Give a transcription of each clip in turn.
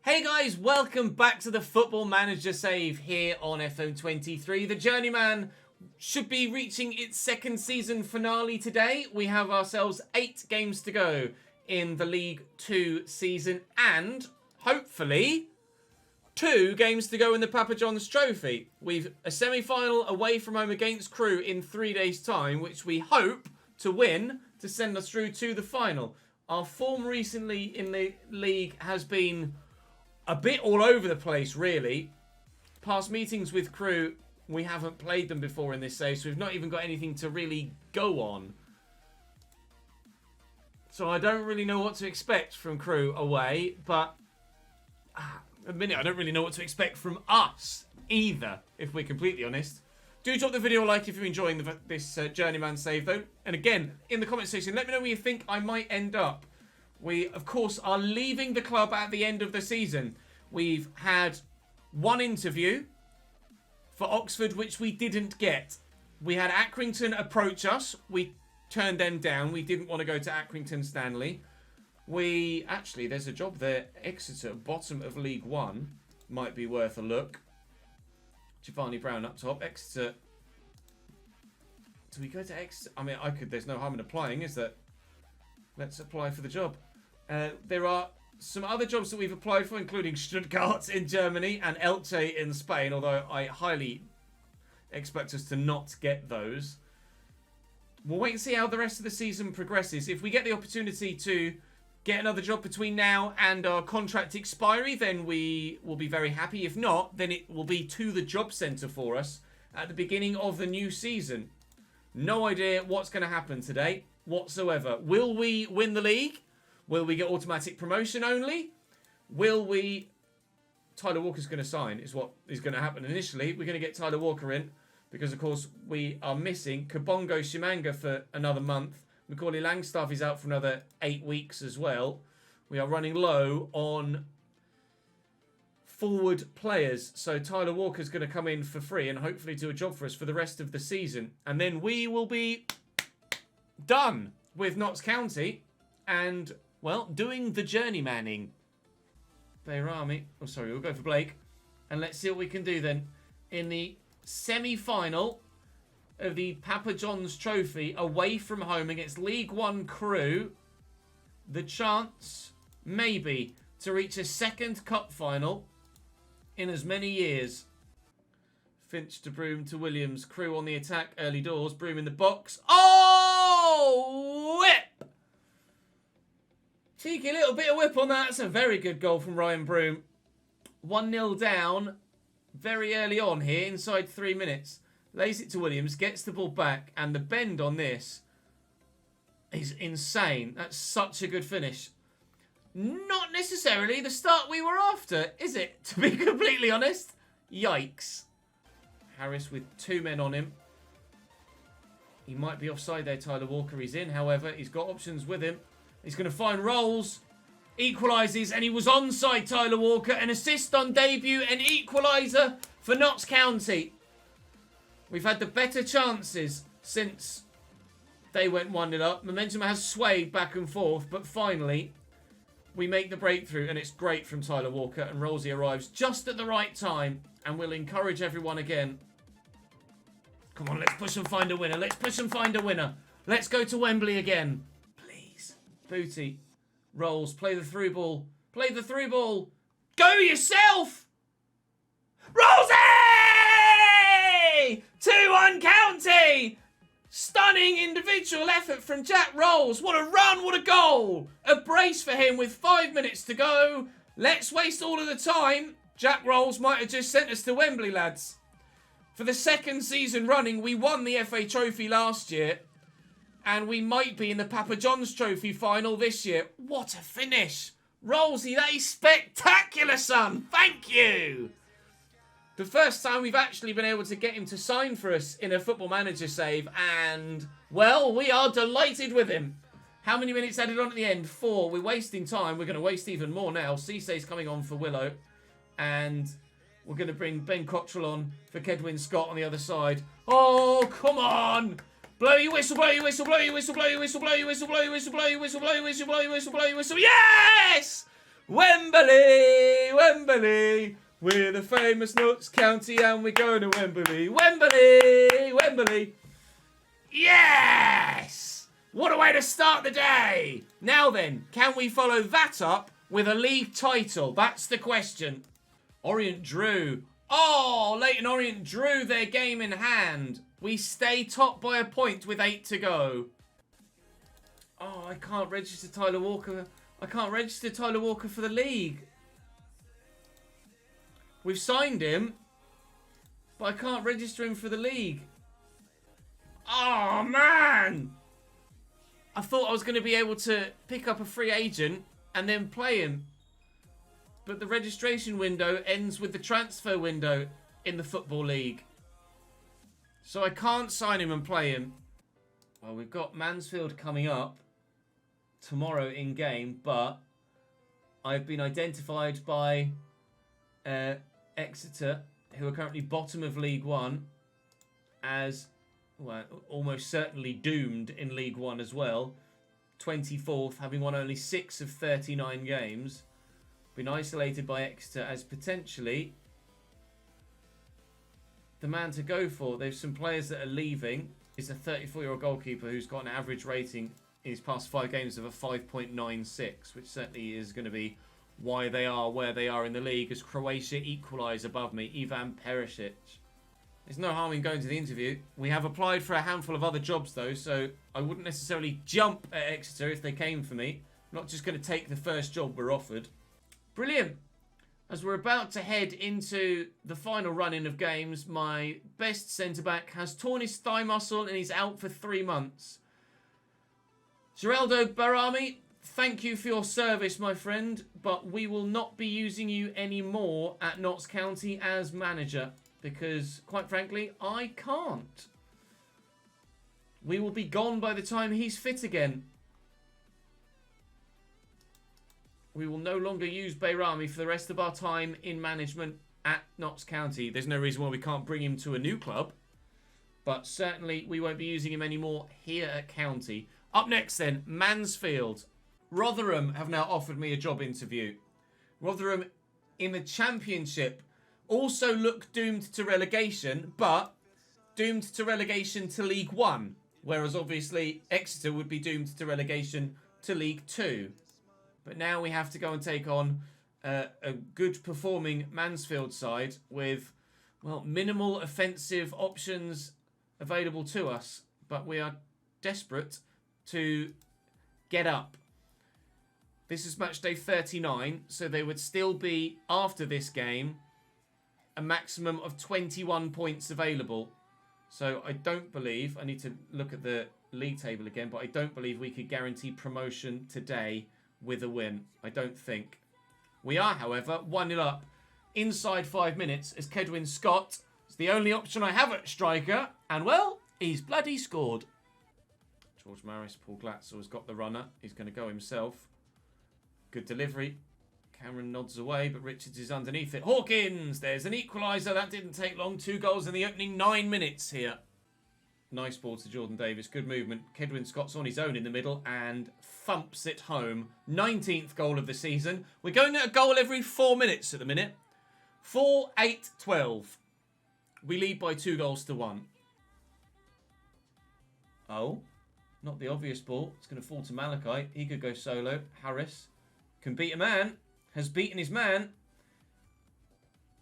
Hey guys, welcome back to the Football Manager Save here on Ep15. The Journeyman should be reaching its second season finale today. We have ourselves 8 games to go in the League 2 season and, hopefully, 2 games to go in the Papa John's Trophy. We've a semi-final away from home against Crewe in 3 days' time, which we hope to win to send us through to the final. Our form recently in the league has been a bit all over the place, really. Past meetings with Crewe, we haven't played them before in this save, so we've not even got anything to really go on. So I don't really know what to expect from Crewe away, but at the minute I don't really know what to expect from us either, if we're completely honest. Do drop the video a like if you're enjoying this Journeyman save, though. And again, in the comment section, let me know where you think I might end up. We, of course, are leaving the club at the end of the season. We've had 1 interview for Oxford, which we didn't get. We had Accrington approach us. We turned them down. We didn't want to go to Accrington Stanley. Actually, there's a job there. Exeter, bottom of League 1. Might be worth a look. Giovanni Brown up top. Exeter. Do we go to Exeter? I mean, there's no harm in applying, is there? Let's apply for the job. There are some other jobs that we've applied for, including Stuttgart in Germany and Elche in Spain, although I highly expect us to not get those. We'll wait and see how the rest of the season progresses. If we get the opportunity to get another job between now and our contract expiry, then we will be very happy. If not, then it will be to the job centre for us at the beginning of the new season. No idea what's going to happen today whatsoever. Will we win the league? Will we get automatic promotion only? Will we... Tyler Walker's going to sign, is what is going to happen initially. We're going to get Tyler Walker in because, of course, we are missing Kabongo Shimanga for another month. Macaulay Langstaff is out for another 8 weeks as well. We are running low on forward players. So Tyler Walker's going to come in for free and hopefully do a job for us for the rest of the season. And then we will be done with Notts County and, well, doing the journeymanning. Bayrami. Oh, sorry, we'll go for Blake. And let's see what we can do then in the semi-final of the Papa John's Trophy away from home against League 1 Crewe. The chance, maybe, to reach a second cup final in as many years. Finch to Broom to Williams. Crewe on the attack. Early doors. Broom in the box. Oh! Whip! Cheeky little bit of whip on that. That's a very good goal from Ryan Broom. 1-0 down very early on here, inside 3 minutes. Lays it to Williams, gets the ball back, and the bend on this is insane. That's such a good finish. Not necessarily the start we were after, is it? To be completely honest. Yikes. Harris with 2 men on him. He might be offside there, Tyler Walker. He's in, however. He's got options with him. He's going to find Rolls. Equalises, and he was onside, Tyler Walker. An assist on debut, an equaliser for Notts County. We've had the better chances since they went 1-0 up. Momentum has swayed back and forth, but finally we make the breakthrough, and it's great from Tyler Walker, and Rolsey arrives just at the right time, and we'll encourage everyone again. Come on, let's push and find a winner. Let's push and find a winner. Let's go to Wembley again. Please. Booty. Rolls. Play the through ball. Play the through ball. Go yourself! Rolsey! 2-1 County! Stunning individual effort from Jack Rolls. What a run, what a goal. A brace for him with 5 minutes to go. Let's waste all of the time. Jack Rolls might have just sent us to Wembley, lads. For the second season running, we won the FA Trophy last year. And we might be in the Papa John's Trophy final this year. What a finish. Rollsy, that is spectacular, son. Thank you. The first time we've actually been able to get him to sign for us in a Football Manager save. And, well, we are delighted with him. How many minutes added on at the end? 4. We're wasting time. We're going to waste even more now. Cisse's coming on for Willow. And we're going to bring Ben Cottrell on for Kedwin Scott on the other side. Oh, come on. Blow your whistle, blow your whistle, blow your whistle, blow your whistle, blow your whistle, blow your whistle, blow your whistle, blow your whistle, blow your whistle, blow your whistle. Yes! Wembley! Wembley. We're the famous Notts County and we're going to Wembley. Wembley, Wembley. Yes! What a way to start the day. Now then, can we follow that up with a league title? That's the question. Orient drew. Oh, Leyton Orient drew their game in hand. We stay top by a point with 8 to go. Oh, I can't register Tyler Walker. I can't register Tyler Walker for the league. We've signed him, but I can't register him for the league. Oh, man. I thought I was going to be able to pick up a free agent and then play him. But the registration window ends with the transfer window in the Football League. So I can't sign him and play him. Well, we've got Mansfield coming up tomorrow in game, but I've been identified by Exeter, who are currently bottom of League One, as well, almost certainly doomed in League One as well. 24th, having won only 6 of 39 games. Been isolated by Exeter as potentially the man to go for. There's some players that are leaving. It's a 34-year-old goalkeeper who's got an average rating in his past 5 games of a 5.96, which certainly is going to be why they are where they are in the league, as Croatia equalise above me. Ivan Perisic. There's no harm in going to the interview. We have applied for a handful of other jobs though, so I wouldn't necessarily jump at Exeter if they came for me. I'm not just going to take the first job we're offered. Brilliant. As we're about to head into the final run-in of games, my best centre-back has torn his thigh muscle and he's out for 3 months. Geraldo Barami, thank you for your service, my friend, but we will not be using you anymore at Notts County as manager because, quite frankly, I can't. We will be gone by the time he's fit again. We will no longer use Bayrami for the rest of our time in management at Notts County. There's no reason why we can't bring him to a new club, but certainly we won't be using him anymore here at County. Up next then, Mansfield. Rotherham have now offered me a job interview. Rotherham in the Championship also look doomed to relegation, but doomed to relegation to League One, whereas obviously Exeter would be doomed to relegation to League Two. But now we have to go and take on a good performing Mansfield side with, well, minimal offensive options available to us. But we are desperate to get up. This is match day 39, so there would still be, after this game, a maximum of 21 points available. So I don't believe, I need to look at the league table again, but I don't believe we could guarantee promotion today with a win. I don't think. We are, however, 1-0 up inside 5 minutes as Kedwin Scott is the only option I have at striker. And, well, he's bloody scored. George Maris, Paul Glatzel has got the runner. He's going to go himself. Good delivery. Cameron nods away, but Richards is underneath it. Hawkins! There's an equaliser. That didn't take long. 2 goals in the opening 9 minutes here. Nice ball to Jordan Davis. Good movement. Kedwin Scott's on his own in the middle and thumps it home. 19th goal of the season. We're going at a goal every 4 minutes at the minute. 4, 8, 12. We lead by 2 goals to 1. Oh, not the obvious ball. It's going to fall to Malachi. He could go solo. Harris can beat a man. Has beaten his man.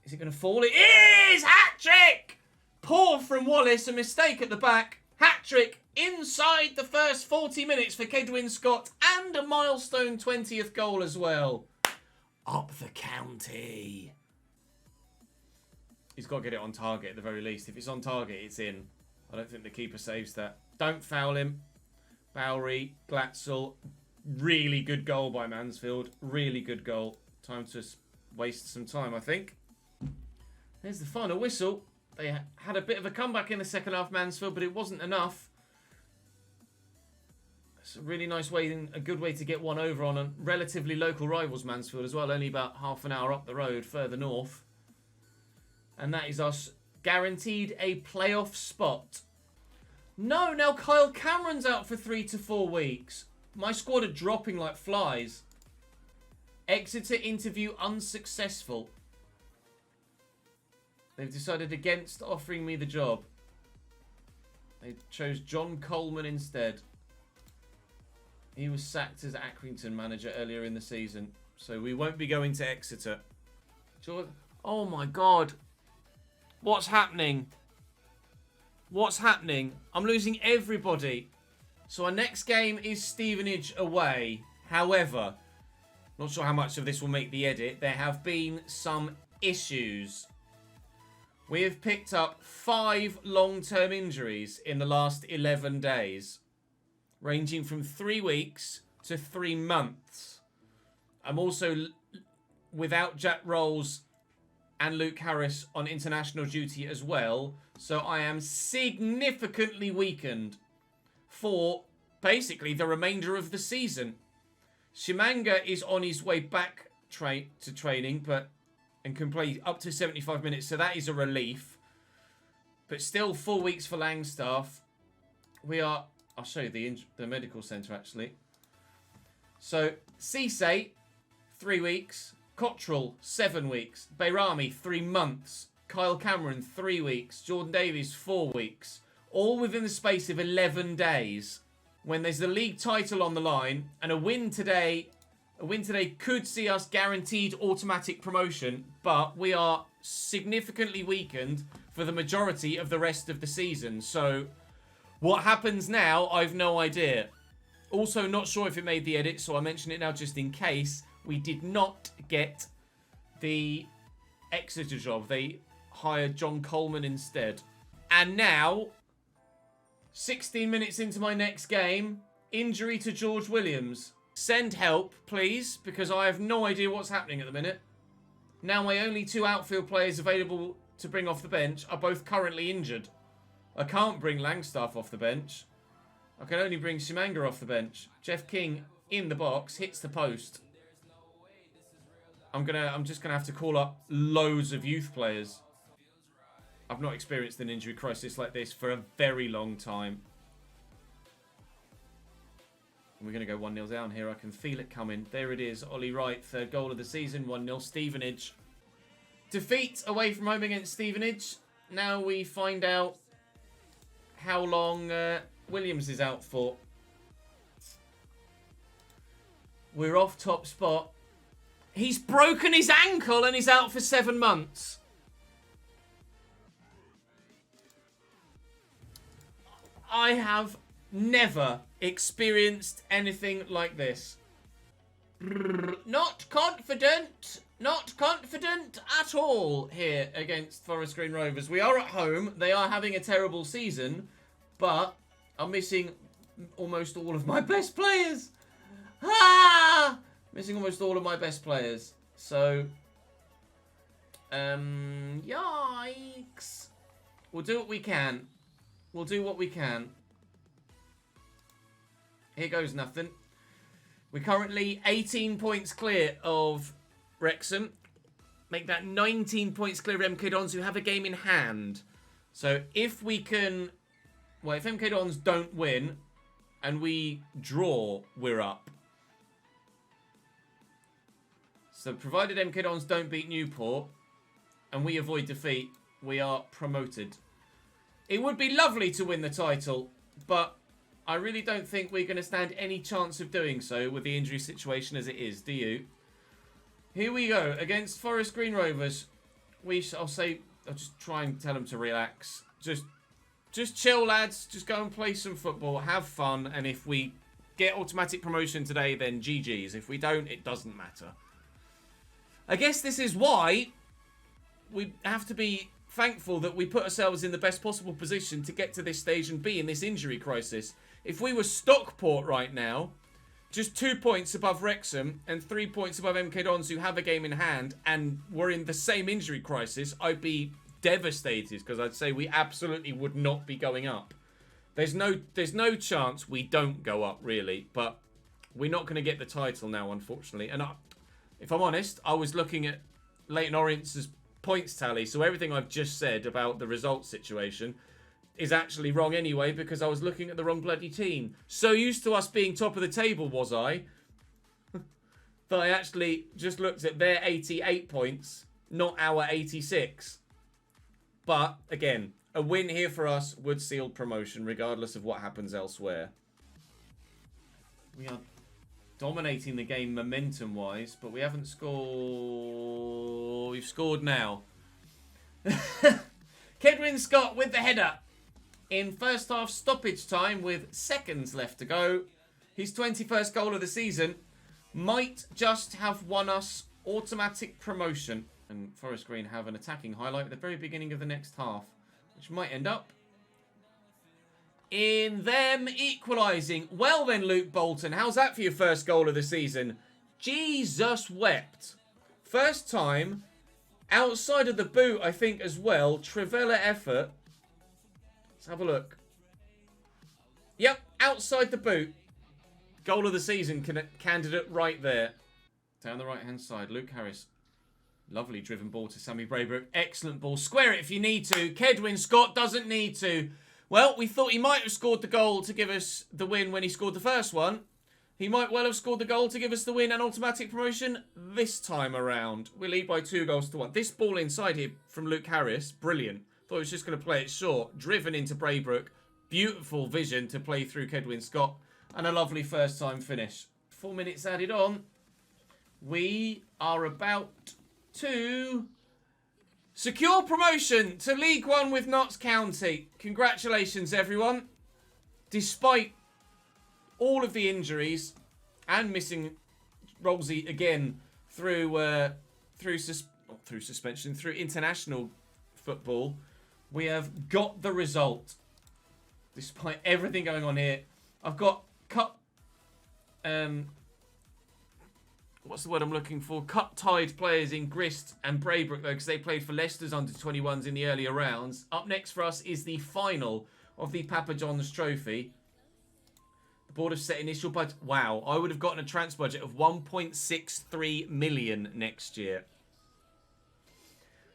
Is it going to fall? It is! Hat-trick! Poor from Wallace. A mistake at the back. Hat-trick inside the first 40 minutes for Kedwin Scott. And a milestone 20th goal as well. Up the county. He's got to get it on target at the very least. If it's on target, it's in. I don't think the keeper saves that. Don't foul him. Bowery, Glatzel. Really good goal by Mansfield. Really good goal. Time to waste some time, I think. There's the final whistle. They had a bit of a comeback in the second half, Mansfield, but it wasn't enough. It's a really nice way, a good way to get one over on a relatively local rivals, Mansfield, as well. Only about half an hour up the road, further north. And that is us guaranteed a playoff spot. No, now Kyle Cameron's out for 3 to 4 weeks. My squad are dropping like flies. Exeter interview unsuccessful. They've decided against offering me the job. They chose John Coleman instead. He was sacked as Accrington manager earlier in the season. So we won't be going to Exeter. Oh my God. What's happening? What's happening? I'm losing everybody. So our next game is Stevenage away. However, not sure how much of this will make the edit. There have been some issues. We have picked up 5 long-term injuries in the last 11 days, ranging from 3 weeks to 3 months. I'm also without Jack Rolls and Luke Harris on international duty as well, so I am significantly weakened for basically the remainder of the season. Shimanga is on his way back to training, and can play up to 75 minutes, so that is a relief. But still 4 weeks for Langstaff. I'll show you the medical centre actually. So Cisse, 3 weeks. Cottrell, 7 weeks. Bayrami, 3 months. Kyle Cameron, 3 weeks. Jordan Davies, 4 weeks. All within the space of 11 days. When there's the league title on the line, and a win today could see us guaranteed automatic promotion, but we are significantly weakened for the majority of the rest of the season. So what happens now, I've no idea. Also, not sure if it made the edit, so I mention it now just in case. We did not get the Exeter job. They hired John Coleman instead. And now, 16 minutes into my next game, injury to George Williams. Send help, please, because I have no idea what's happening at the minute. Now my only 2 outfield players available to bring off the bench are both currently injured. I can't bring Langstaff off the bench. I can only bring Shimanga off the bench. Jeff King in the box, hits the post. I'm just gonna have to call up loads of youth players. I've not experienced an injury crisis like this for a very long time. We're going to go 1-0 down here. I can feel it coming. There it is. Ollie Wright, 3rd goal of the season. 1-0 Stevenage. Defeat away from home against Stevenage. Now we find out how long Williams is out for. We're off top spot. He's broken his ankle and he's out for 7 months. I have never experienced anything like this. Not confident at all here against Forest Green Rovers. We are at home. They are having a terrible season, but I'm missing almost all of my best players. Missing almost all of my best players. So, yikes. We'll do what we can. We'll do what we can. Here goes nothing. We're currently 18 points clear of Wrexham. Make that 19 points clear of MK Dons, who have a game in hand. So if we can... Well, if MK Dons don't win and we draw, we're up. So provided MK Dons don't beat Newport and we avoid defeat, we are promoted. It would be lovely to win the title, but I really don't think we're going to stand any chance of doing so with the injury situation as it is, do you? Here we go, against Forest Green Rovers. I'll just try and tell them to relax. Just chill, lads. Just go and play some football. Have fun. And if we get automatic promotion today, then GG's. If we don't, it doesn't matter. I guess this is why we have to be thankful that we put ourselves in the best possible position to get to this stage and be in this injury crisis. If we were Stockport right now, just 2 points above Wrexham and 3 points above MK Dons, who have a game in hand, and were in the same injury crisis, I'd be devastated, because I'd say we absolutely would not be going up. There's no chance we don't go up, really, but we're not going to get the title now, unfortunately. And if I'm honest, I was looking at Leyton Orient's points tally, so everything I've just said about the results situation is actually wrong anyway, because I was looking at the wrong bloody team. So used to us being top of the table, was I? that I actually just looked at their 88 points, not our 86. But, again, a win here for us would seal promotion, regardless of what happens elsewhere. We are dominating the game momentum-wise, but we haven't scored. We've scored now. Kedwin Scott with the header. In first half stoppage time with seconds left to go. His 21st goal of the season might just have won us automatic promotion. And Forest Green have an attacking highlight at the very beginning of the next half, which might end up in them equalising. Well then, Luke Bolton, how's that for your first goal of the season? Jesus wept. First time, outside of the boot, I think, as well. Trivella effort. Let's have a look. Yep, outside the boot. Goal of the season candidate right there. Down the right-hand side, Luke Harris. Lovely driven ball to Sammy Braybrook. Excellent ball. Square it if you need to. Kedwin Scott doesn't need to. Well, we thought he might have scored the goal to give us the win when he scored the first one. He might well have scored the goal to give us the win and automatic promotion this time around. We lead by 2-1. This ball inside here from Luke Harris, brilliant. Thought he was just going to play it short. Driven into Braybrook. Beautiful vision to play through Kedwin Scott. And a lovely first time finish. 4 minutes added on. We are about to secure promotion to League One with Notts County. Congratulations, everyone. Despite all of the injuries and missing Rolsey again through suspension, through international football, we have got the result. Despite everything going on here, I've got what's the word I'm looking for? Cut-tied players in Grist and Braybrook, though, because they played for Leicester's under-21s in the earlier rounds. Up next for us is the final of the Papa John's Trophy. The board have set initial budget. Wow, I would have gotten a transfer budget of 1.63 million next year.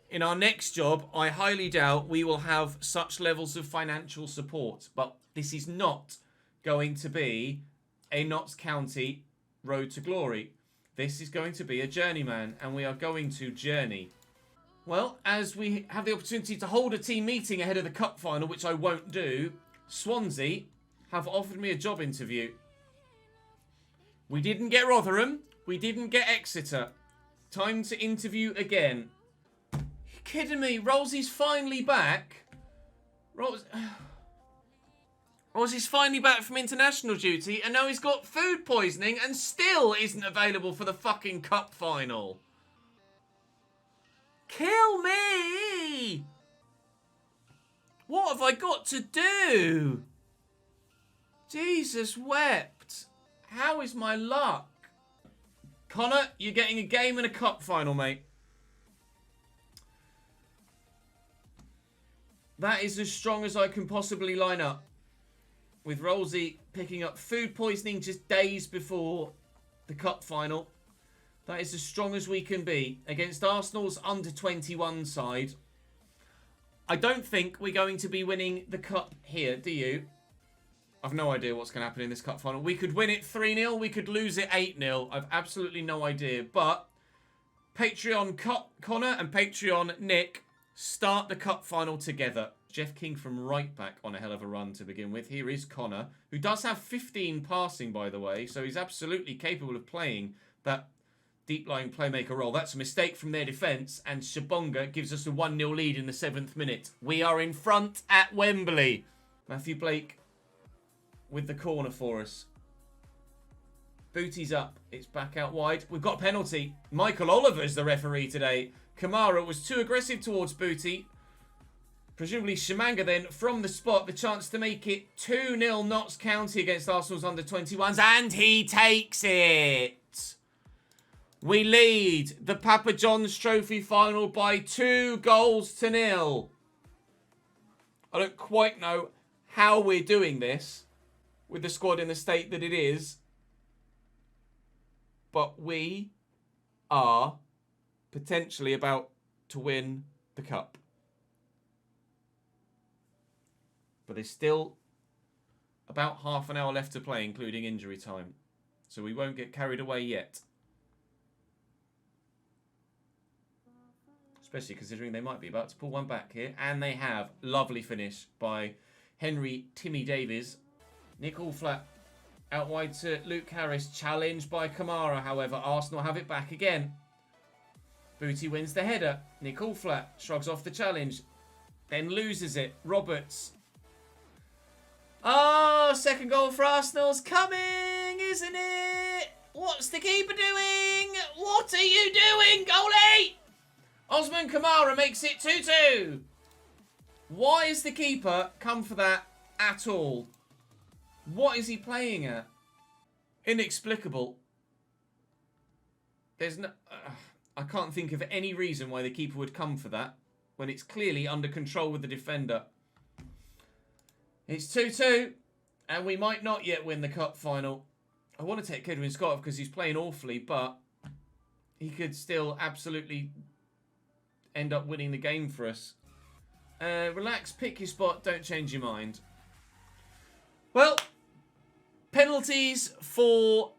In our next job, I highly doubt we will have such levels of financial support. But this is not going to be a Notts County road to glory. This is going to be a journeyman, and we are going to journey. Well, as we have the opportunity to hold a team meeting ahead of the cup final, which I won't do, Swansea have offered me a job interview. We didn't get Rotherham. We didn't get Exeter. Time to interview again. Are you kidding me? Rolsey's finally back. Rolsey's finally back from international duty, and now he's got food poisoning and still isn't available for the fucking cup final. Kill me! What have I got to do? Jesus wept. How is my luck? Connor, you're getting a game and a cup final, mate. That is as strong as I can possibly line up. With Rolsey picking up food poisoning just days before the cup final. That is as strong as we can be against Arsenal's under-21 side. I don't think we're going to be winning the cup here, do you? I've no idea what's going to happen in this cup final. We could win it 3-0. We could lose it 8-0. I've absolutely no idea. But Patreon Connor and Patreon Nick start the cup final together. Jeff King from right back on a hell of a run to begin with. Here is Connor, who does have 15 passing, by the way. So he's absolutely capable of playing that deep-lying playmaker role. That's a mistake from their defence. And Shabonga gives us a 1-0 lead in the 7th minute. We are in front at Wembley. Matthew Blake with the corner for us. Booty's up. It's back out wide. We've got a penalty. Michael Oliver's the referee today. Kamara was too aggressive towards Booty. Presumably Shamanga then from the spot. The chance to make it 2-0 Notts County against Arsenal's under-21s. And he takes it. We lead the Papa John's Trophy final by 2-0. I don't quite know how we're doing this with the squad in the state that it is. But we are potentially about to win the cup. But there's still about half an hour left to play, including injury time. So we won't get carried away yet. Especially considering they might be about to pull one back here. And they have. Lovely finish by Henry Timmy Davies. Nick Allflat out wide to Luke Harris. Challenged by Kamara, however. Arsenal have it back again. Booty wins the header. Nick Allflat shrugs off the challenge. Then loses it. Roberts. Oh, second goal for Arsenal's coming, isn't it? What's the keeper doing? What are you doing, goalie? Osman Kamara makes it 2-2. Why has the keeper come for that at all? What is he playing at? Inexplicable. There's no... I can't think of any reason why the keeper would come for that when it's clearly under control with the defender. It's 2-2, and we might not yet win the cup final. I want to take Kedwin Scott because he's playing awfully, but he could still absolutely end up winning the game for us. Relax, pick your spot, don't change your mind. Well, penalties for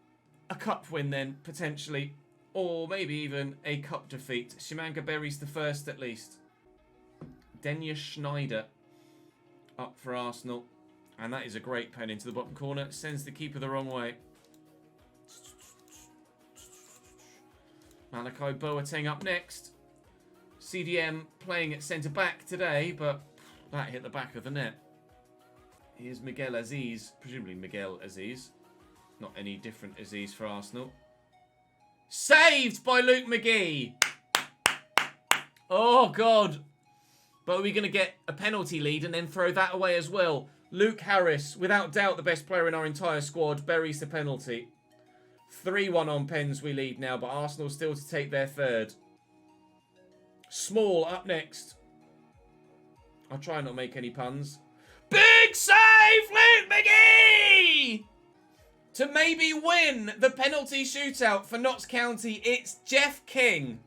a cup win then, potentially. Or maybe even a cup defeat. Shimanga buries the first at least. Denya Schneider up for Arsenal. And that is a great pen into the bottom corner. Sends the keeper the wrong way. Malachi Boateng up next. CDM playing at centre-back today, but that hit the back of the net. Here's Miguel Aziz. Presumably Miguel Aziz. Not any different Aziz for Arsenal. Saved by Luke McGee. Oh, God. But are we going to get a penalty lead and then throw that away as well? Luke Harris, without doubt the best player in our entire squad, buries the penalty. 3-1 on pens we lead now, but Arsenal still to take their third. Small up next. I'll try not to make any puns. Big save, Luke McGee! To maybe win the penalty shootout for Notts County, it's Jeff King.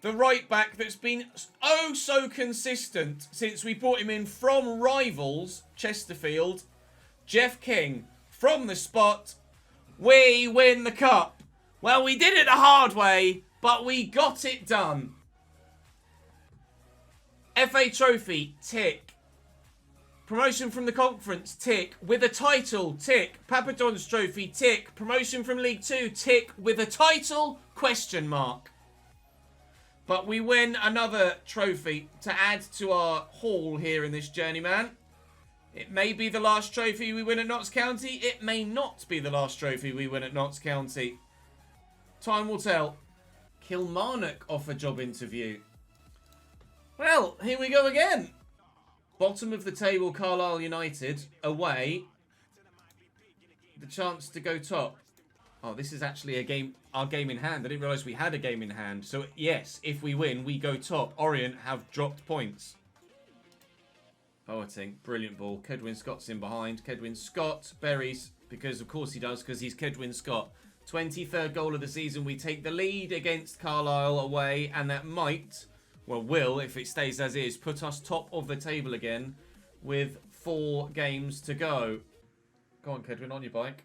The right back that's been oh so consistent since we brought him in from rivals, Chesterfield. Jeff King, from the spot, we win the cup. Well, we did it the hard way, but we got it done. FA Trophy, tick. Promotion from the conference, tick. With a title, tick. Papa John's Trophy, tick. Promotion from League 2, tick. With a title, question mark. But we win another trophy to add to our haul here in this Journeyman. It may be the last trophy we win at Notts County. It may not be the last trophy we win at Notts County. Time will tell. Kilmarnock offer job interview. Well, here we go again. Bottom of the table, Carlisle United, away. The chance to go top. Oh, this is actually a game, our game in hand. I didn't realise we had a game in hand. So, yes, if we win, we go top. Orient have dropped points. Boateng, brilliant ball. Kedwin Scott's in behind. Kedwin Scott buries, because of course he does, because he's Kedwin Scott. 23rd goal of the season. We take the lead against Carlisle away, and that might, well, will, if it stays as is, put us top of the table again with 4 games to go. Go on, Kedwin, on your bike.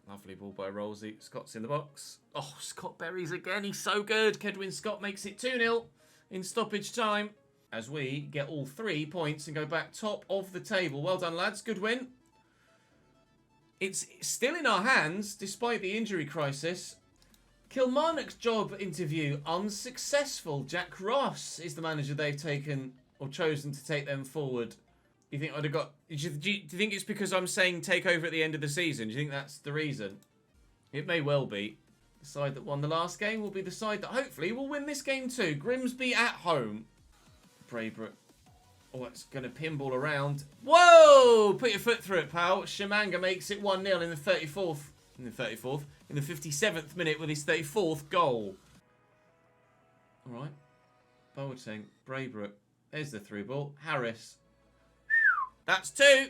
Lovely ball by Rolsey. Scott's in the box. Oh, Scott buries again. He's so good. Kedwin Scott makes it 2-0 in stoppage time as we get all 3 points and go back top of the table. Well done, lads. Good win. It's still in our hands despite the injury crisis. Kilmarnock's job interview unsuccessful. Jack Ross is the manager they've taken or chosen to take them forward. You think I'd have got... Do you think it's because I'm saying take over at the end of the season? Do you think that's the reason? It may well be. The side that won the last game will be the side that hopefully will win this game too. Grimsby at home. Braybrook. Oh, it's going to pinball around. Whoa! Put your foot through it, pal. Shimanga makes it 1-0 in the 34th. In the 57th minute with his 34th goal. All right. Boateng. Braybrook. There's the through ball. Harris. That's 2.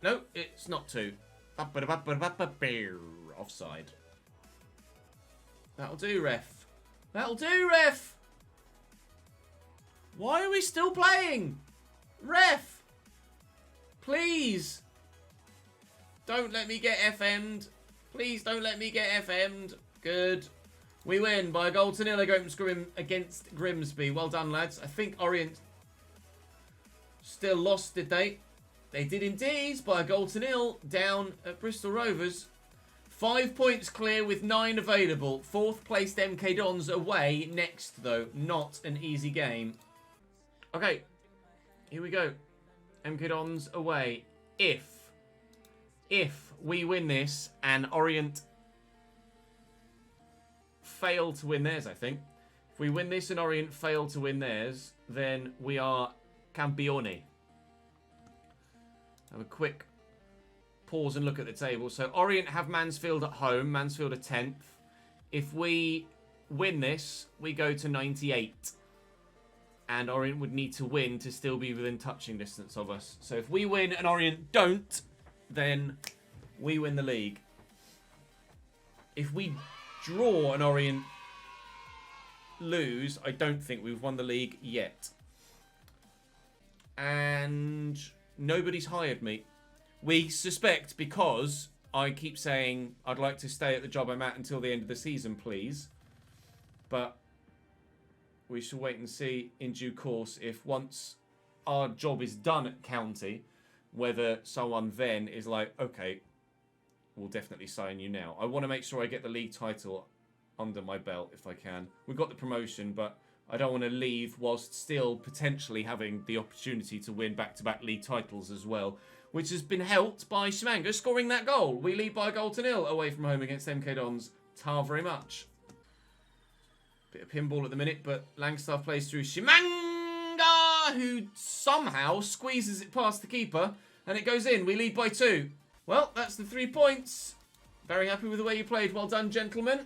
No, it's not 2. Offside. That'll do, ref. That'll do, ref. Why are we still playing? Ref. Please. Don't let me get FM'd. Please don't let me get FM'd. Good. We win by a goal to nil against Grimsby. Well done, lads. I think Orient still lost, did they? They did indeed by a goal to nil down at Bristol Rovers. 5 points clear with 9 available. 4th placed MK Dons away next, though. Not an easy game. Okay, here we go. MK Dons away. If we win this and Orient fail to win theirs, I think. If we win this and Orient fail to win theirs, then we are campione. Have a quick pause and look at the table. So Orient have Mansfield at home. Mansfield are 10th. If we win this, we go to 98. And Orient would need to win to still be within touching distance of us. So if we win and Orient don't, then we win the league. If we draw and Orient lose, I don't think we've won the league yet. And nobody's hired me. We suspect because I keep saying I'd like to stay at the job I'm at until the end of the season, please. But we shall wait and see in due course if once our job is done at County, whether someone then is like, okay, we'll definitely sign you now. I want to make sure I get the league title under my belt if I can. We've got the promotion, but I don't want to leave whilst still potentially having the opportunity to win back-to-back league titles as well, which has been helped by Shimanga scoring that goal. We lead by a goal to nil away from home against MK Dons. Tar very much. Bit of pinball at the minute, but Langstaff plays through Shimanga, who somehow squeezes it past the keeper, and it goes in. We lead by 2. Well, that's the 3 points. Very happy with the way you played. Well done, gentlemen.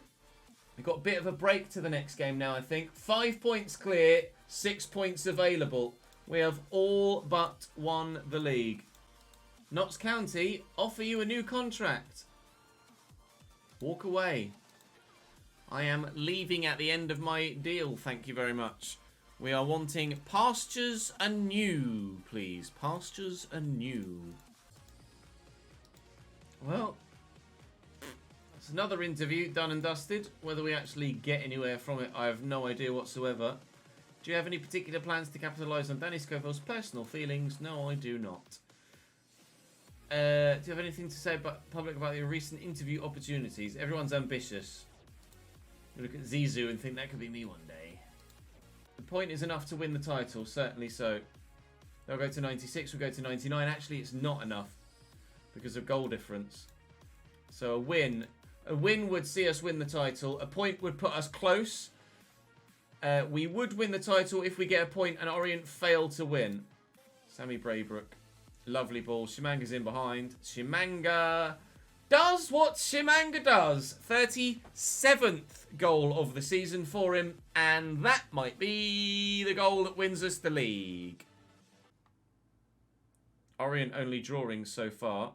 We've got a bit of a break to the next game now, I think. 5 points clear, 6 points available. We have all but won the league. Notts County offer you a new contract. Walk away. I am leaving at the end of my deal, thank you very much. We are wanting pastures anew, please. Pastures anew. Well, that's another interview done and dusted. Whether we actually get anywhere from it, I have no idea whatsoever. Do you have any particular plans to capitalise on Danny Scoville's personal feelings? No, I do not. Do you have anything to say about public about your recent interview opportunities? Everyone's ambitious. You look at Zizou and think that could be me one day. The point is enough to win the title, certainly so. They'll go to 96, we'll go to 99. Actually, it's not enough because of goal difference. So a win would see us win the title. A point would put us close. We would win the title if we get a point and Orient fail to win. Sammy Braybrook. Lovely ball. Shimanga's in behind. Shimanga does what Shimanga does. 37th goal of the season for him. And that might be the goal that wins us the league. Orient only drawing so far.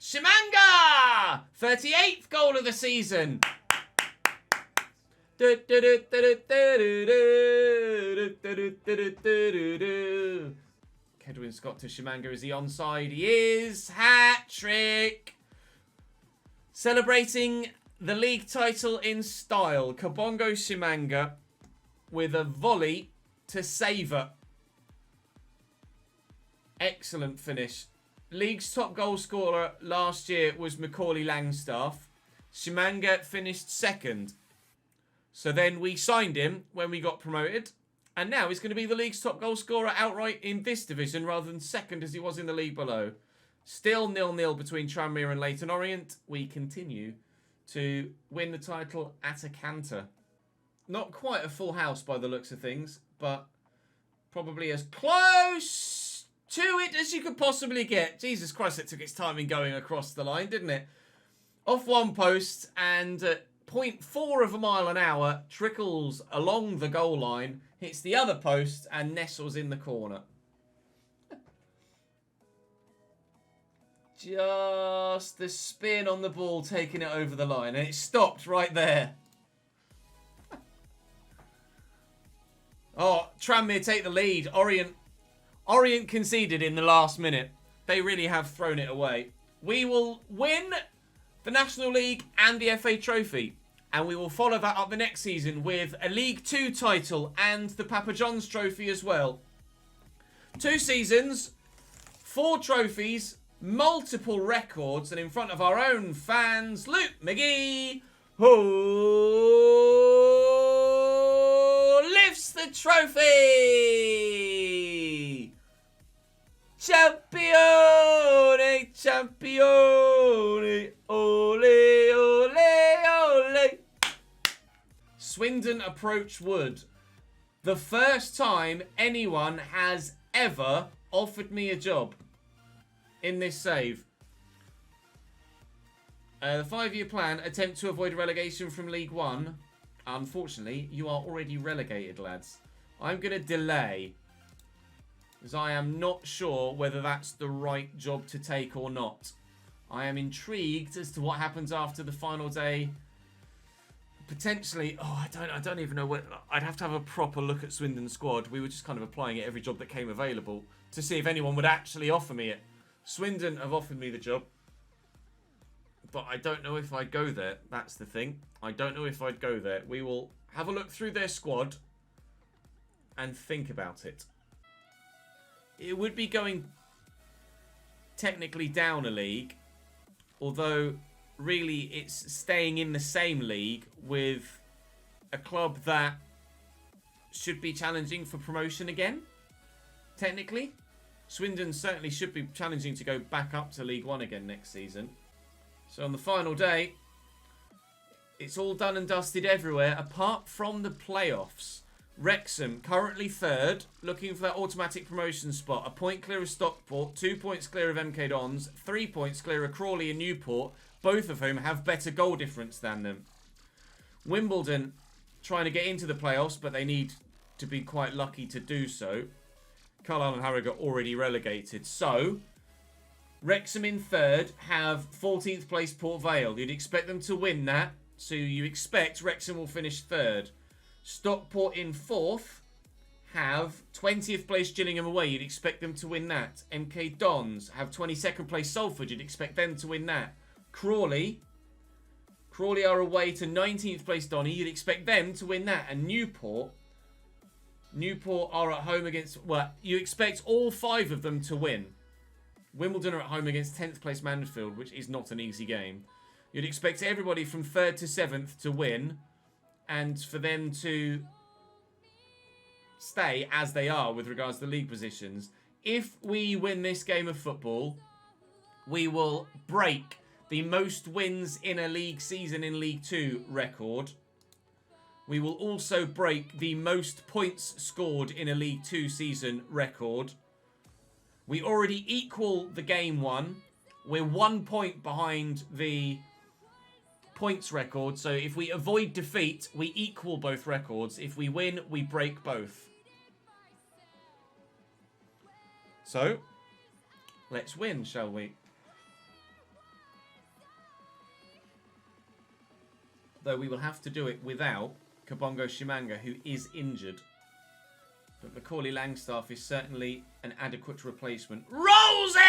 Shimanga! 38th goal of the season. Kedwin Scott to Shimanga. Is he onside? He is. Hat-trick. Celebrating the league title in style. Kabongo Shimanga with a volley to savour. Excellent finish. League's top goal scorer last year was Macaulay Langstaff. Shimanga finished 2nd. So then we signed him when we got promoted. And now he's going to be the league's top goal scorer outright in this division rather than 2nd as he was in the league below. Still 0-0 between Tranmere and Leyton Orient. We continue to win the title at a canter. Not quite a full house by the looks of things, but probably as close to it as you could possibly get. Jesus Christ, it took its time in going across the line, didn't it? Off one post and 0.4 of a mile an hour, trickles along the goal line, hits the other post and nestles in the corner. Just the spin on the ball taking it over the line, and it stopped right there. Oh, Tranmere take the lead. Orient conceded in the last minute. They really have thrown it away. We will win the National League and the FA Trophy. And we will follow that up the next season with a League 2 title and the Papa John's trophy as well. 2 seasons, 4 trophies, multiple records, and in front of our own fans, Luke McGee, who lifts the trophy! Champione, champione, ole, ole, ole. Swindon approach Wood. The first time anyone has ever offered me a job in this save. The 5-year plan, attempt to avoid relegation from League 1. Unfortunately, you are already relegated, lads. I'm going to delay, because I am not sure whether that's the right job to take or not. I am intrigued as to what happens after the final day. Potentially, I don't even know what. I'd have to have a proper look at Swindon's squad. We were just kind of applying at every job that came available to see if anyone would actually offer me it. Swindon have offered me the job, but I don't know if I'd go there. That's the thing. I don't know if I'd go there. We will have a look through their squad and think about it. It would be going technically down a league, although really it's staying in the same league with a club that should be challenging for promotion again, technically. Swindon certainly should be challenging to go back up to League 1 again next season. So on the final day, it's all done and dusted everywhere apart from the playoffs. Wrexham, currently 3rd, looking for that automatic promotion spot. A point clear of Stockport, 2 points clear of MK Dons, 3 points clear of Crawley and Newport, both of whom have better goal difference than them. Wimbledon trying to get into the playoffs, but they need to be quite lucky to do so. Carlisle and Harrogate already relegated. So, Wrexham in 3rd have 14th place Port Vale. You'd expect them to win that, so you expect Wrexham will finish 3rd. Stockport in 4th have 20th place Gillingham away. You'd expect them to win that. MK Dons have 22nd place Salford. You'd expect them to win that. Crawley are away to 19th place Donny. You'd expect them to win that. And Newport are at home against... Well, you expect all 5 of them to win. Wimbledon are at home against 10th place Mansfield, which is not an easy game. You'd expect everybody from 3rd to 7th to win, and for them to stay as they are with regards to the league positions. If we win this game of football, we will break the most wins in a league season in League 2 record. We will also break the most points scored in a League 2 season record. We already equal the game one. We're 1 point behind the points record. So if we avoid defeat, we equal both records. If we win, we break both. So, let's win, shall we? Though we will have to do it without Kabongo Shimanga, who is injured. But Macaulay Langstaff is certainly an adequate replacement. Rosie!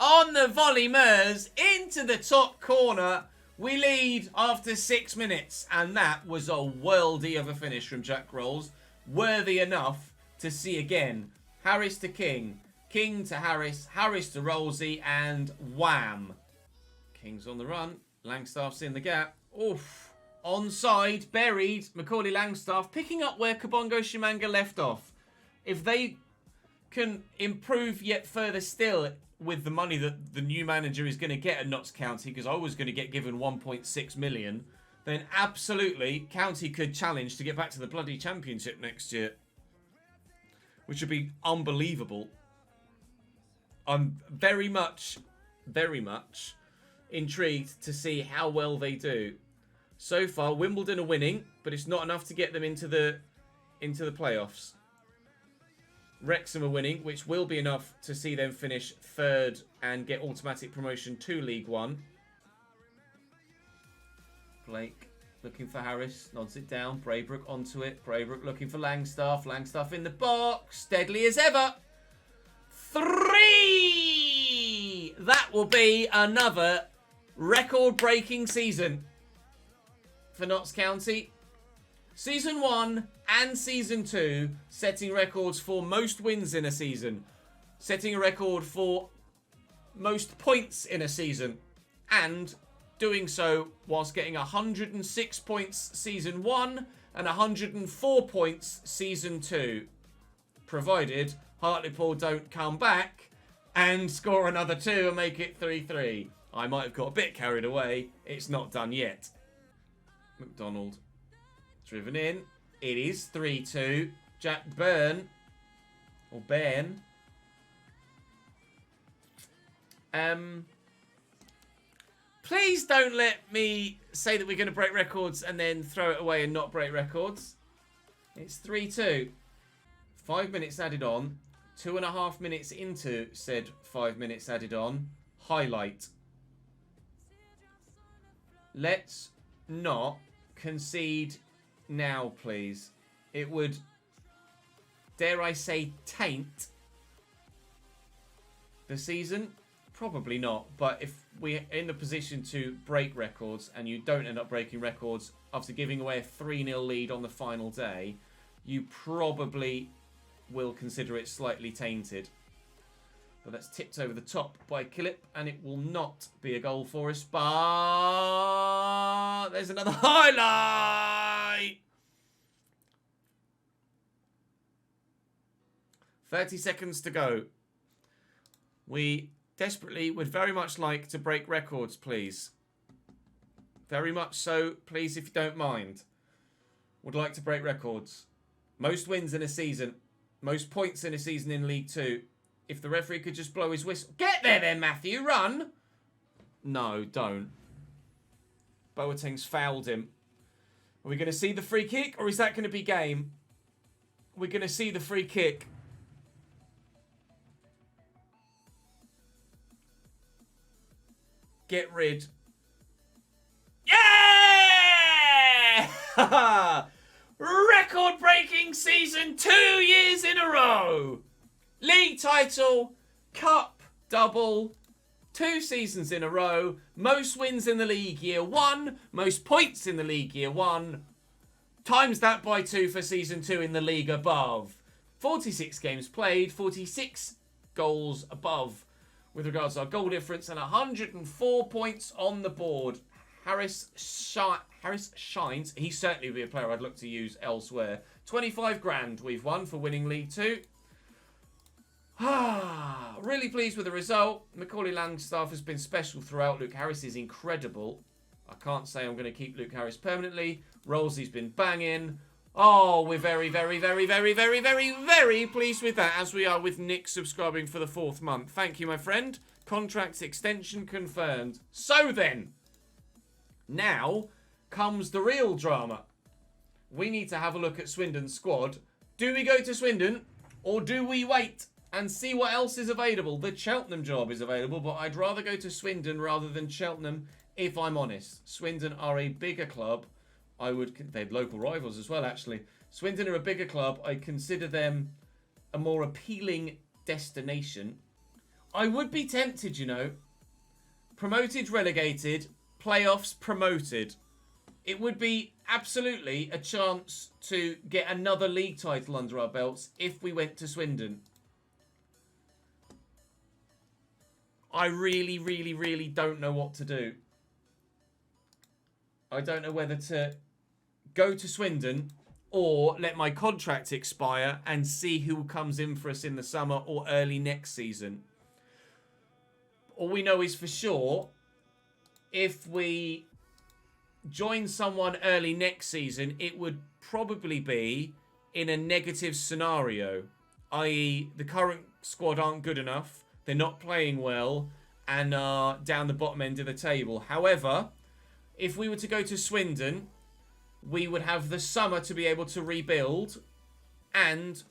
On the volley, Mers, into the top corner. We lead after 6 minutes. And that was a worldie of a finish from Jack Rolls. Worthy enough to see again. Harris to King. King to Harris. Harris to Rolsey. And wham. King's on the run. Langstaff's in the gap. Oof. Onside, buried, Macaulay Langstaff picking up where Kabongo Shimanga left off. If they can improve yet further still with the money that the new manager is going to get at Notts County, because I was going to get given 1.6 million, then absolutely County could challenge to get back to the bloody championship next year. Which would be unbelievable. I'm very much intrigued to see how well they do. So far, Wimbledon are winning, but it's not enough to get them into the playoffs. Wrexham are winning, which will be enough to see them finish 3rd and get automatic promotion to League 1. Blake looking for Harris, nods it down. Braybrook onto it. Braybrook looking for Langstaff. Langstaff in the box, deadly as ever. 3! That will be another Record-breaking season for Notts County. Season 1 and Season 2 setting records for most wins in a season. Setting a record for most points in a season. And doing so whilst getting 106 points Season 1 and 104 points Season 2. Provided Hartlepool don't come back and score another 2 and make it 3-3. I might have got a bit carried away. It's not done yet. McDonald. Driven in. It is 3-2. Jack Byrne. Or Ben. Please don't let me say that we're going to break records and then throw it away and not break records. It's 3-2. 5 minutes added on. 2.5 minutes into said 5 minutes added on. Highlight. Let's not concede now, please. It would, dare I say, taint the season. Probably not, but if we're in a position to break records and you don't end up breaking records after giving away a 3-0 lead on the final day, you probably will consider it slightly tainted. But that's tipped over the top by Killip, and it will not be a goal for us, but there's another highlight! 30 seconds to go. We desperately would very much like to break records, please. Very much so, please, if you don't mind. Would like to break records. Most wins in a season. Most points in a season in League 2. If the referee could just blow his whistle. Get there then, Matthew. Run. No, don't. Boateng's fouled him. Are we going to see the free kick, or is that going to be game? We're going to see the free kick. Get rid. Yeah! Record-breaking season 2 years in a row. League title, cup, double, 2 seasons in a row. Most wins in the league year 1, most points in the league year 1. Times that by 2 for season 2 in the league above. 46 games played, 46 goals above with regards to our goal difference, and 104 points on the board. Harris shines. He certainly would be a player I'd look to use elsewhere. 25 grand we've won for winning League 2. Really pleased with the result. Macaulay Langstaff has been special throughout. Luke Harris is incredible. I can't say I'm going to keep Luke Harris permanently. Rolsey's been banging. Oh, we're very, very, very, very, very, very, very pleased with that, as we are with Nick subscribing for the 4th month. Thank you, my friend. Contract extension confirmed. So then, now comes the real drama. We need to have a look at Swindon's squad. Do we go to Swindon, or do we wait and see what else is available? The Cheltenham job is available, but I'd rather go to Swindon rather than Cheltenham, if I'm honest. Swindon are a bigger club. They're local rivals as well, actually. Swindon are a bigger club. I consider them a more appealing destination. I would be tempted, you know. Promoted, relegated, playoffs, promoted. It would be absolutely a chance to get another league title under our belts if we went to Swindon. I really, really, really don't know what to do. I don't know whether to go to Swindon or let my contract expire and see who comes in for us in the summer or early next season. All we know is for sure, if we join someone early next season, it would probably be in a negative scenario, i.e. the current squad aren't good enough, they're not playing well, and are down the bottom end of the table. However, if we were to go to Swindon, we would have the summer to be able to rebuild and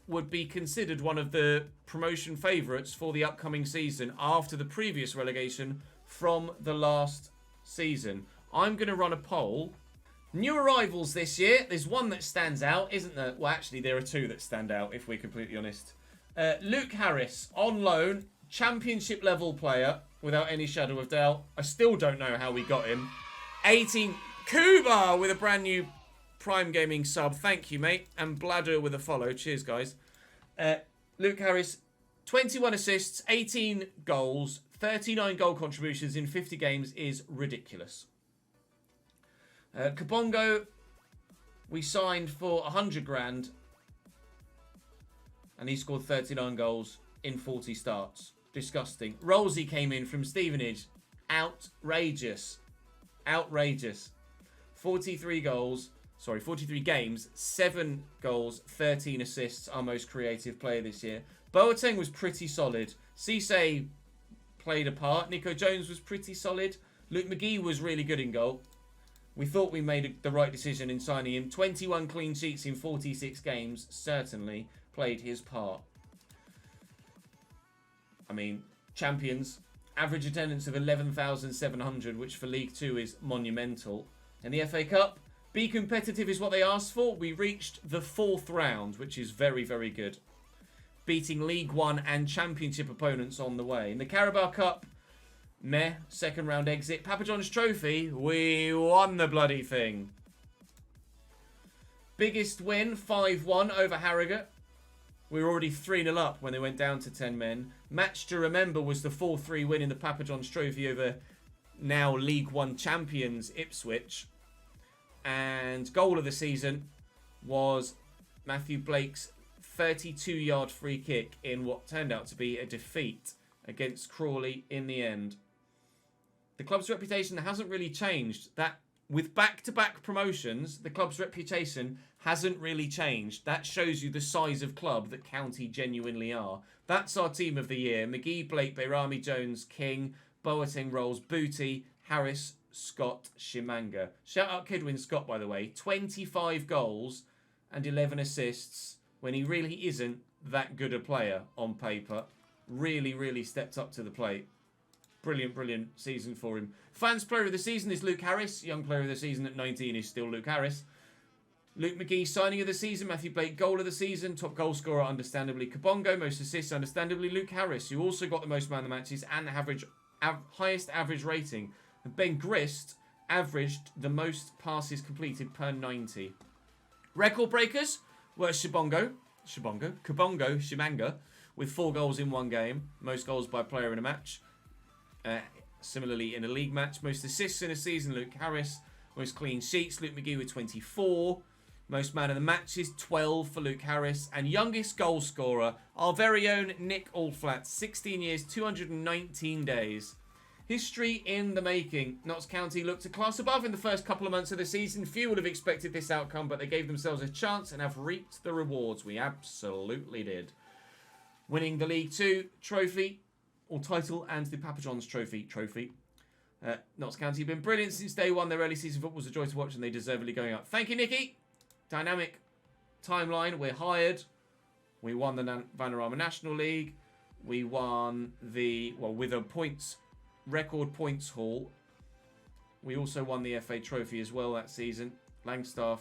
would be considered one of the promotion favourites for the upcoming season after the previous relegation from the last season. I'm going to run a poll. New arrivals this year. There's one that stands out, isn't there? Well, actually, there are 2 that stand out, if we're completely honest. Luke Harris, on loan. championship level player, without any shadow of doubt. I still don't know how we got him. 18, Kuba with a brand new Prime Gaming sub. Thank you, mate. And Bladder with a follow. Cheers, guys. Luke Harris, 21 assists, 18 goals, 39 goal contributions in 50 games is ridiculous. Kabongo, we signed for 100 grand. And he scored 39 goals in 40 starts. Disgusting. Rolsey came in from Stevenage. Outrageous. Outrageous. 43 games, 7 goals, 13 assists. Our most creative player this year. Boateng was pretty solid. Cisse played a part. Nico Jones was pretty solid. Luke McGee was really good in goal. We thought we made the right decision in signing him. 21 clean sheets in 46 games. Certainly played his part. I mean, champions. Average attendance of 11,700, which for League 2 is monumental. In the FA Cup, be competitive is what they asked for. We reached the 4th round, which is very, very good. Beating League 1 and Championship opponents on the way. In the Carabao Cup, meh, 2nd round exit. Papa John's Trophy, we won the bloody thing. Biggest win, 5-1 over Harrogate. We were already 3-0 up when they went down to 10 men. Match to remember was the 4-3 win in the Papa John's Trophy over now League 1 champions Ipswich. And goal of the season was Matthew Blake's 32-yard free kick in what turned out to be a defeat against Crawley in the end. The club's reputation hasn't really changed. That with back-to-back promotions, the club's reputation hasn't really changed. That shows you the size of club that County genuinely are. That's our team of the year. McGee, Blake, Bayrami, Jones, King, Boateng, Rolls, Booty, Harris, Scott, Shimanga. Shout out Kidwin Scott, by the way. 25 goals and 11 assists when he really isn't that good a player on paper. Really, really stepped up to the plate. Brilliant, brilliant season for him. Fans player of the season is Luke Harris. Young player of the season at 19 is still Luke Harris. Luke McGee, signing of the season. Matthew Blake, goal of the season. Top goal scorer, understandably, Kabongo. Most assists, understandably, Luke Harris, who also got the most man of the matches and the highest average rating. And Ben Grist averaged the most passes completed per 90. Record breakers were Kabongo, Shimanga, with 4 goals in 1 game. Most goals by player in a match. Similarly, in a league match. Most assists in a season, Luke Harris. Most clean sheets, Luke McGee with 24. Most man of the matches, 12 for Luke Harris. And youngest goal scorer, our very own Nick Allflat. 16 years, 219 days. History in the making. Notts County looked a class above in the first couple of months of the season. Few would have expected this outcome, but they gave themselves a chance and have reaped the rewards. We absolutely did. Winning the League 2 trophy, or title, and the Papa John's Trophy. Notts County have been brilliant since day one. Their early season football was a joy to watch, and they deservedly going up. Thank you, Nicky. Dynamic timeline. We're hired. We won the Vanarama National League. We won with a record points haul. We also won the FA Trophy as well that season. Langstaff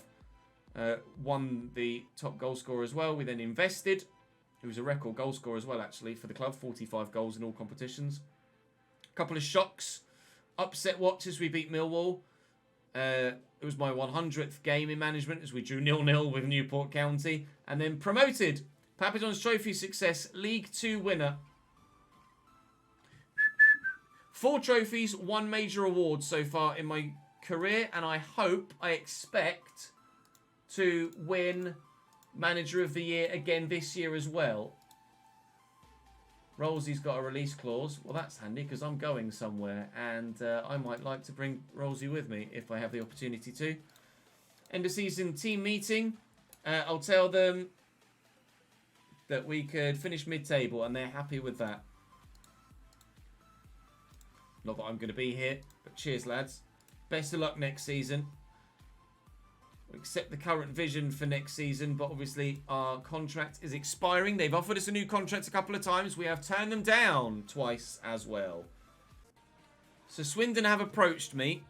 won the top goal scorer as well. We then invested. He was a record goal scorer as well, actually, for the club. 45 goals in all competitions. A couple of shocks. Upset watches. We beat Millwall. It was my 100th game in management as we drew 0-0 with Newport County. And then promoted. Papa John's Trophy success. League 2 winner. 4 trophies, 1 major award so far in my career. And I expect to win Manager of the Year again this year as well. Rolsey's got a release clause. Well, that's handy because I'm going somewhere. And I might like to bring Rolsey with me if I have the opportunity to. End of season team meeting. I'll tell them that we could finish mid-table and they're happy with that. Not that I'm going to be here, but cheers, lads. Best of luck next season. We accept the current vision for next season, but obviously our contract is expiring. They've offered us a new contract a couple of times. We have turned them down twice as well. So Swindon have approached me,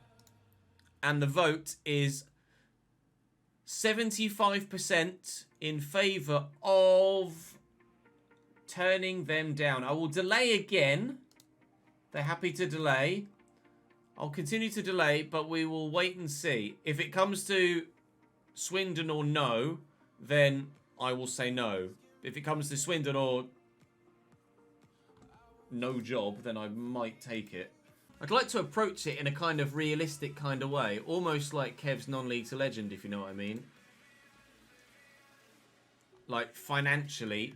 and the vote is 75% in favour of turning them down. I will delay again. They're happy to delay. I'll continue to delay, but we will wait and see. If it comes to Swindon or no, then I will say no. If it comes to Swindon or no job, then I might take it. I'd like to approach it in a kind of realistic kind of way. Almost like Kev's non-league to legend, if you know what I mean. Like, financially,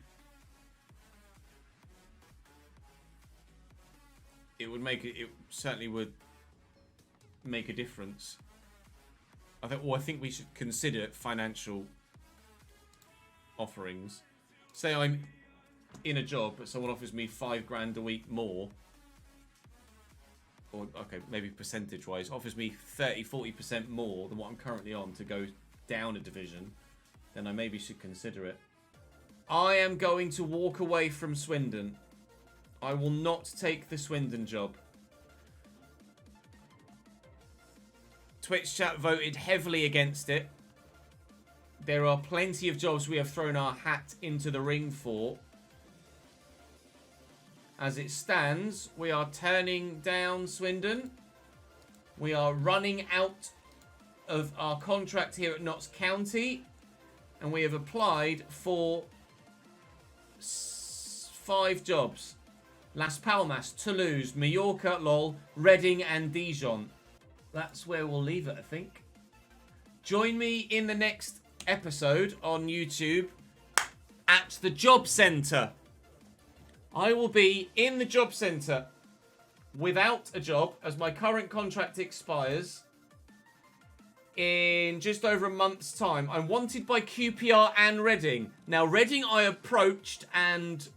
it certainly would make a difference. I think we should consider financial offerings. Say I'm in a job, but someone offers me $5,000 a week more. Or, okay, maybe percentage-wise, offers me 30-40% more than what I'm currently on to go down a division, then I maybe should consider it. I am going to walk away from Swindon. I will not take the Swindon job. Twitch chat voted heavily against it. There are plenty of jobs we have thrown our hat into the ring for. As it stands, we are turning down Swindon. We are running out of our contract here at Notts County. And we have applied for 5 jobs. Las Palmas, Toulouse, Mallorca, LOL, Reading and Dijon. That's where we'll leave it, I think. Join me in the next episode on YouTube at the job centre. I will be in the job centre without a job as my current contract expires in just over a month's time. I'm wanted by QPR and Reading. Now, Reading I approached and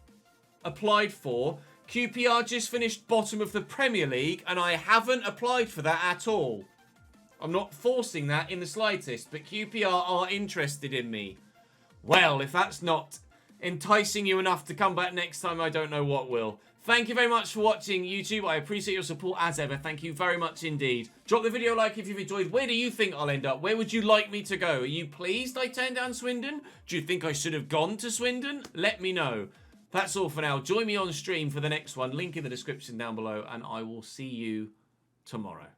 applied for. QPR just finished bottom of the Premier League and I haven't applied for that at all. I'm not forcing that in the slightest, but QPR are interested in me. Well, if that's not enticing you enough to come back next time, I don't know what will. Thank you very much for watching, YouTube. I appreciate your support as ever. Thank you very much indeed. Drop the video a like if you've enjoyed. Where do you think I'll end up? Where would you like me to go? Are you pleased I turned down Swindon? Do you think I should have gone to Swindon? Let me know. That's all for now. Join me on stream for the next one. Link in the description down below, and I will see you tomorrow.